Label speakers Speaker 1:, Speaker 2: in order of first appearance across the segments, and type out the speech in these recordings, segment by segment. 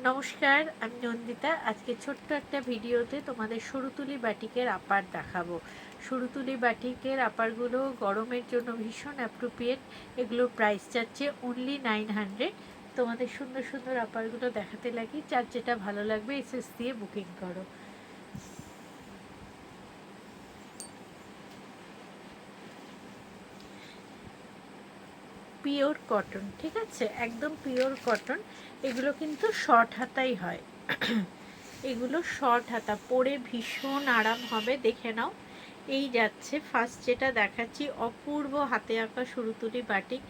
Speaker 1: নমস্কার, আমি নন্দিতা। আজকে ছোট্ট একটা ভিডিওতে তোমাদের সরুতুলি বাটিকের আপার দেখাবো। সরুতুলি বাটিকের আপারগুলো গরমের জন্য ভীষণ অ্যাপ্রোপ্রিয়েট। এগুলোর প্রাইস চাচ্ছে অনলি 900। তোমাদের সুন্দর সুন্দর আপারগুলো দেখাতে লাগি, যার যেটা ভালো লাগবে এসএস দিয়ে বুকিং করো। পিওর কটন, ঠিক আছে, একদম পিওর কটন। এগুলো কিন্তু শর্ট হাতাই হয়। এগুলো শর্ট হাতা, পরে ভীষণ আরাম হবে, দেখে নাও। এই যাচ্ছে ফার্স্ট যেটা দেখাচ্ছি, অপূর্ব হাতে আঁকা সরুতুলি বাটিক,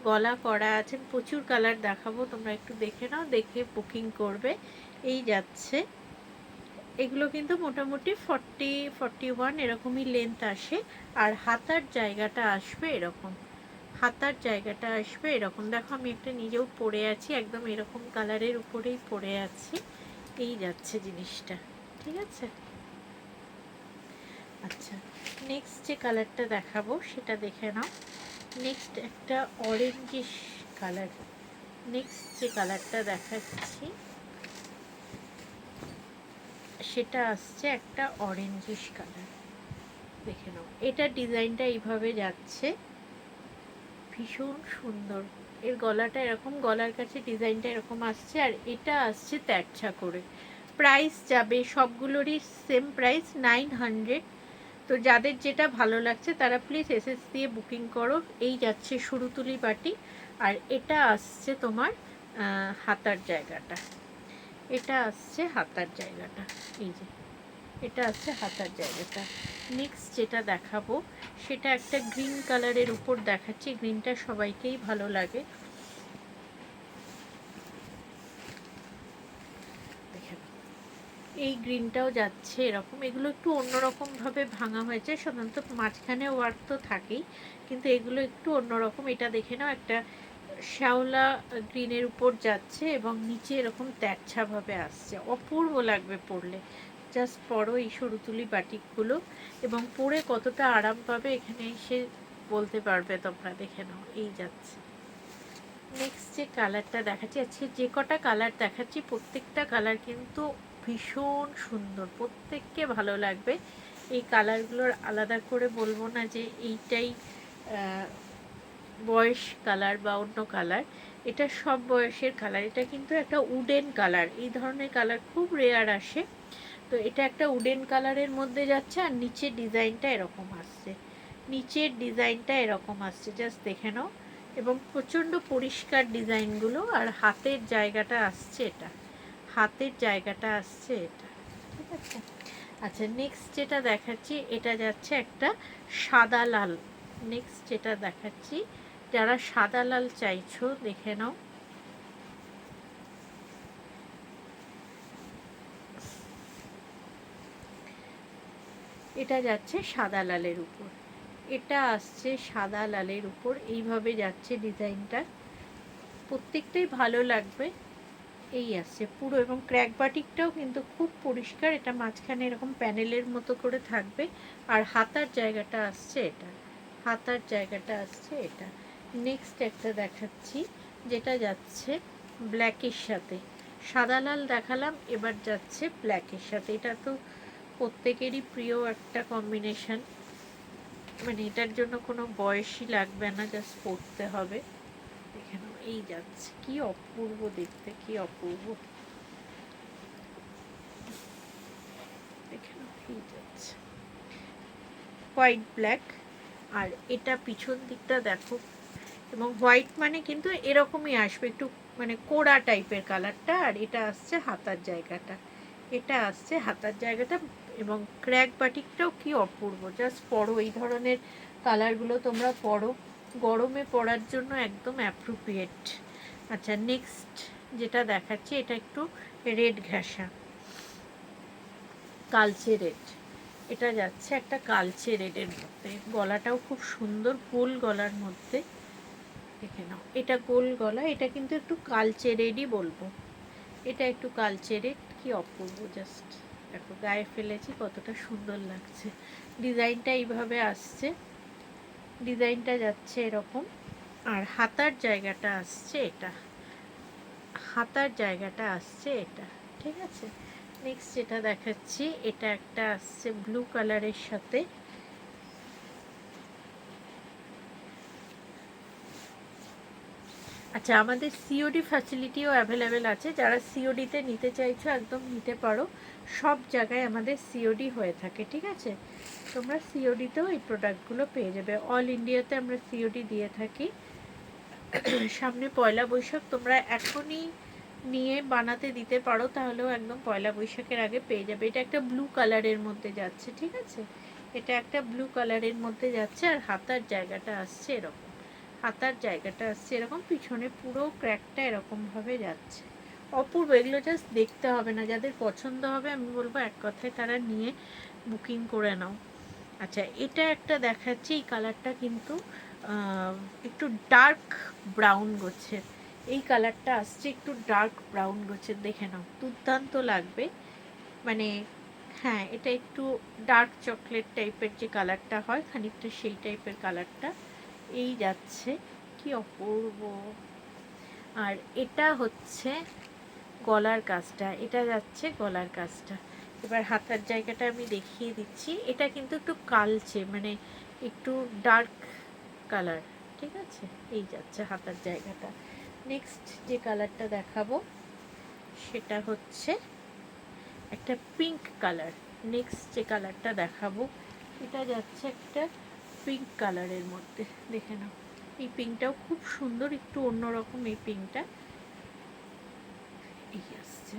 Speaker 1: গলা করা আছে, প্রচুর কালার দেখাবো, তোমরা একটু দেখে নাও, দেখে বুকিং করবে। এই যাচ্ছে, এগুলো কিন্তু মোটামুটি 40-41 এরকমই লেন্থ আসে। আর হাতার জায়গাটা আসবে এরকম, হাতার জায়গাটা আসবে এরকম। দেখো আমি একটা নিজেও পরে আছি, একদম এরকম কালারের উপরেই পরে আছি। এই যাচ্ছে জিনিসটা, ঠিক আছে। আচ্ছা, নেক্সট যে কালারটা দেখাবো সেটা দেখে নাও। নেক্সট একটা অরেঞ্জিশ কালার। নেক্সট যে কালারটা দেখাচ্ছি সেটা আসছে একটা অরেঞ্জিশ কালার, দেখে নাও। এটা ডিজাইনটা এইভাবে যাচ্ছে, ভীষণ সুন্দর। এর গলাটা এরকম, গলার কাছে ডিজাইনটা এরকম আসছে, আর এটা আসছে তেরছা করে। প্রাইস যাবে সবগুলোরই সেম প্রাইস 900। তো যাদের যেটা ভালো লাগছে তারা প্লিজ এসএস দিয়ে বুকিং করো। এই যাচ্ছে সরুতুলি বাটি, আর এটা আসছে তোমার হাতার জায়গাটা, এটা আসছে হাতার জায়গাটা, এই যে এটা আসছে হাতার জায়গাটা। নেক্সট যেটা দেখাবো সেটা একটা গ্রিন কালারের উপর দেখাচ্ছি। গ্রিনটা সবাইকেই ভালো লাগে, এই গ্রিনটাও যাচ্ছে এরকম। এগুলো একটু অন্যরকম ভাবে ভাঙা হয়েছে, সাধারণত মাঝখানে ওয়ার্ক তো থাকেই, কিন্তু এগুলো একটু অন্যরকম। এটা দেখে নাও, একটা শ্যাওলা গ্রিনের উপর যাচ্ছে এবং নিচে এরকম তেরছা ভাবে আসছে, অপূর্ব লাগবে পরলে। জাস্ট পরো এই সরুতুলি বাটিকগুলো, এবং পরে কতটা আরাম পাবে এখানে এসে বলতে পারবে তোমরা, দেখে নাও। এই যাচ্ছে নেক্সট যে কালারটা দেখাচ্ছি, আজকে যে কটা কালার দেখাচ্ছি প্রত্যেকটা কালার কিন্তু ভীষণ সুন্দর, প্রত্যেককে ভালো লাগবে। এই কালারগুলোর আলাদা করে বলবো না যে এইটাই বয়স কালার বা অন্য কালার, এটা সব বয়সের কালার। এটা কিন্তু একটা উডেন কালার, এই ধরনের কালার খুব রেয়ার আসে। তো এটা একটা উডেন কালারের মধ্যে যাচ্ছে, আর নিচের ডিজাইনটা এরকম আসছে, নিচের ডিজাইনটা এরকম আসছে, জাস্ট দেখে নাও। এবং প্রচণ্ড পরিষ্কার ডিজাইনগুলো, আর হাতের জায়গাটা আসছে এটা, হাতের জায়গাটা আসছে এটা, ঠিক আছে। আচ্ছা, নেক্সট যেটা দেখাচ্ছি এটা যাচ্ছে একটা সাদা লাল। নেক্সট যেটা দেখাচ্ছি, যারা সাদা লাল চাইছো দেখে নাও। এটা যাচ্ছে সাদা লালের উপর, এটা আসছে সাদা লালের উপর, এইভাবে যাচ্ছে ডিজাইনটা, প্রত্যেকটাই ভালো লাগবে। এই আসছে পুরো, এবং ক্র্যাক বাটিকটাও কিন্তু খুব পরিষ্কার, এটা মাঝখানে এরকম প্যানেলের মতো করে থাকবে। আর হাতার জায়গাটা আসছে এটা, হাতার জায়গাটা আসছে এটা। নেক্সট একটা দেখাচ্ছি যেটা যাচ্ছে ব্ল্যাকের সাথে, সাদা লাল দেখালাম, এবার যাচ্ছে ব্ল্যাকের সাথে। এটা তো প্রত্যেকেরই প্রিয় একটা কম্বিনেশন, মানে এটার জন্য কোনো বয়সই লাগবে না, জাস্ট পড়তে হবে। দেখে নাও, এই যাচ্ছে, কি অপূর্ব দেখতে, কি অপূর্ব, দেখে নাও। এই যাচ্ছে হোয়াইট ব্ল্যাক, আর এটা পিছন দিকটা দেখো, এবং হোয়াইট মানে কিন্তু এরকমই আসবে, একটু মানে কোড়া টাইপের কালারটা। আর এটা আসছে হাতার জায়গাটা, এটা আসছে হাতার জায়গাটা। এবং ক্র্যাক বাটিকটাও কি অপূর্ব, জাস্ট পরো, এই ধরনের কালারগুলো তোমরা পরো, গরমে পরার জন্য একদম অ্যাপ্রোপ্রিয়েট। আচ্ছা, নেক্সট যেটা দেখাচ্ছি এটা একটু রেড ঘেঁষা, কালচে রেড। এটা যাচ্ছে একটা কালচে রেডের মধ্যে, গলাটাও খুব সুন্দর, গোল গলার মধ্যে, দেখে নাও। এটা গোল গলা, এটা কিন্তু একটু কালচে রেডই বলবো, এটা একটু কালচে রেড, কি অপূর্ব, জাস্ট দেখো গায়ে ফেলেছি কতটা সুন্দর লাগছে। ডিজাইনটা এইভাবে আসছে, ডিজাইনটা যাচ্ছে এরকম। আর হাতার জায়গাটা আসছে এটা, হাতার জায়গাটা আসছে এটা, ঠিক আছে। নেক্সট যেটা দেখাচ্ছি, এটা একটা আসছে ব্লু কালারের সাথে, আচ্ছা আমাদের সিওডি ফ্যাসিলিটিও অ্যাভেলেবেল আছে, যারা সিওডিতে নিতে চাইছো একদম নিতে পারো, সব জায়গায় আমাদের সিওডি হয়ে থাকে, ঠিক আছে। তোমরা সিওডিতেও এই প্রোডাক্টগুলো পেয়ে যাবে, অল ইন্ডিয়াতে আমরা সিওডি দিয়ে থাকি। সামনে পয়লা বৈশাখ, তোমরা এখনই নিয়ে বানাতে দিতে পারো, তাহলেও একদম পয়লা বৈশাখের আগে পেয়ে যাবে। এটা একটা ব্লু কালারের মধ্যে যাচ্ছে, ঠিক আছে, এটা একটা ব্লু কালারের মধ্যে যাচ্ছে। আর হাতার জায়গাটা আসছে এরকম, হাতার জায়গাটা আসছে এরকম, পিছনে পুরো ক্র্যাকটা এরকমভাবে যাচ্ছে। অপূর্ব, এগুলো জাস্ট দেখতে হবে না, যাদের পছন্দ হবে আমি বলবো এক কথায় তারা নিয়ে বুকিং করে নাও। আচ্ছা এটা একটা দেখাচ্ছি, এই কালারটা কিন্তু একটু ডার্ক ব্রাউন গোছের, এই কালারটা আসছে একটু ডার্ক ব্রাউন গোছের, দেখে নাও দুর্দান্ত লাগবে। মানে হ্যাঁ, এটা একটু ডার্ক চকলেট টাইপের যে কালারটা হয় খানিকটা, সেই টাইপের কালারটা এই যাচ্ছে, কি অপূর্ব। আর এটা হচ্ছে গলার কাজটা, এটা যাচ্ছে গলার কাজটা। এবার হাতার জায়গাটা আমি দেখিয়ে দিচ্ছি, এটা কিন্তু একটু কালচে, মানে একটু ডার্ক কালার, ঠিক আছে, এই যাচ্ছে হাতার জায়গাটা। নেক্সট যে কালারটা দেখাবো সেটা হচ্ছে একটা পিঙ্ক কালার। নেক্সট যে কালারটা দেখাবো এটা যাচ্ছে একটা পিঙ্ক কালারের মধ্যে, দেখে নাও এই পিঙ্কটাও খুব সুন্দর, একটু অন্যরকম এই পিঙ্কটা, এই আসছে,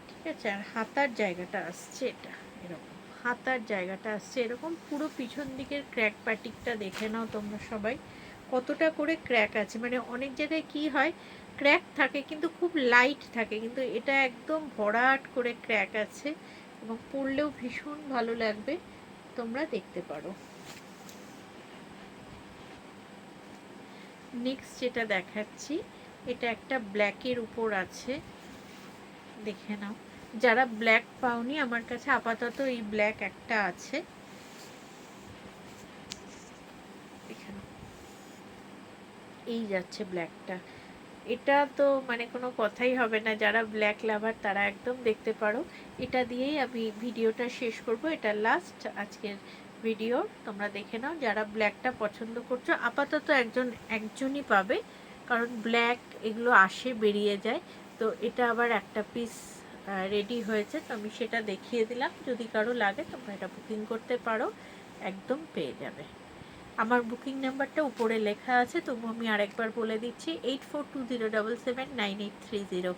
Speaker 1: ঠিক আছে। আর হাতার জায়গাটা আসছে এটা এরকম, হাতার জায়গাটা আসছে এরকম, পুরো পিছন দিকের ক্র্যাক প্যাটিকটা দেখে নাও তোমরা সবাই কতটা করে ক্র্যাক আছে। মানে অনেক জায়গায় কি হয় ক্র্যাক থাকে কিন্তু খুব লাইট থাকে, কিন্তু এটা একদম ভরাট করে ক্র্যাক আছে এবং পরলেও ভীষণ ভালো লাগবে, তোমরা দেখতে পারো। নেক্সট যেটা দেখাচ্ছি, এটা একটা ব্ল্যাকের উপর আছে, দেখে নাও। যারা ব্ল্যাক পাওনি, আমার কাছে আপাতত এই ব্ল্যাক একটা আছে, দেখে নাও এই যাচ্ছে ব্ল্যাকটা। এটা তো মানে কোনো কথাই হবে না, যারা ব্ল্যাক লাভার তারা একদম দেখতে পারো। এটা দিয়েই আমি ভিডিওটা শেষ করব, এটা লাস্ট আজকের ভিডিও, তোমরা দেখে নাও। যারা ব্ল্যাকটা পছন্দ করছো আপাতত একজনই পাবে, কারণ ব্ল্যাক এগুলো আসে বেরিয়ে যায়, তো এটা আবার একটা পিস রেডি হয়েছে, তো আমি সেটা দেখিয়ে দিলাম। যদি কারো লাগে তোমরা এটা বুকিং করতে পারো, একদম পেয়ে যাবে। আমার বুকিং নাম্বারটা উপরে লেখা আছে, তবু আমি আরেকবার বলে দিচ্ছি, 8420779830,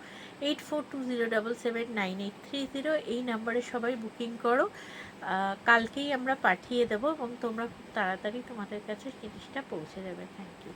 Speaker 1: 8420779830, এই নাম্বারে সবাই বুকিং করো। কালকেই আমরা পাঠিয়ে দেবো এবং তোমরা খুব তাড়াতাড়ি তোমাদের কাছে জিনিসটা পৌঁছে যাবে। Thank you.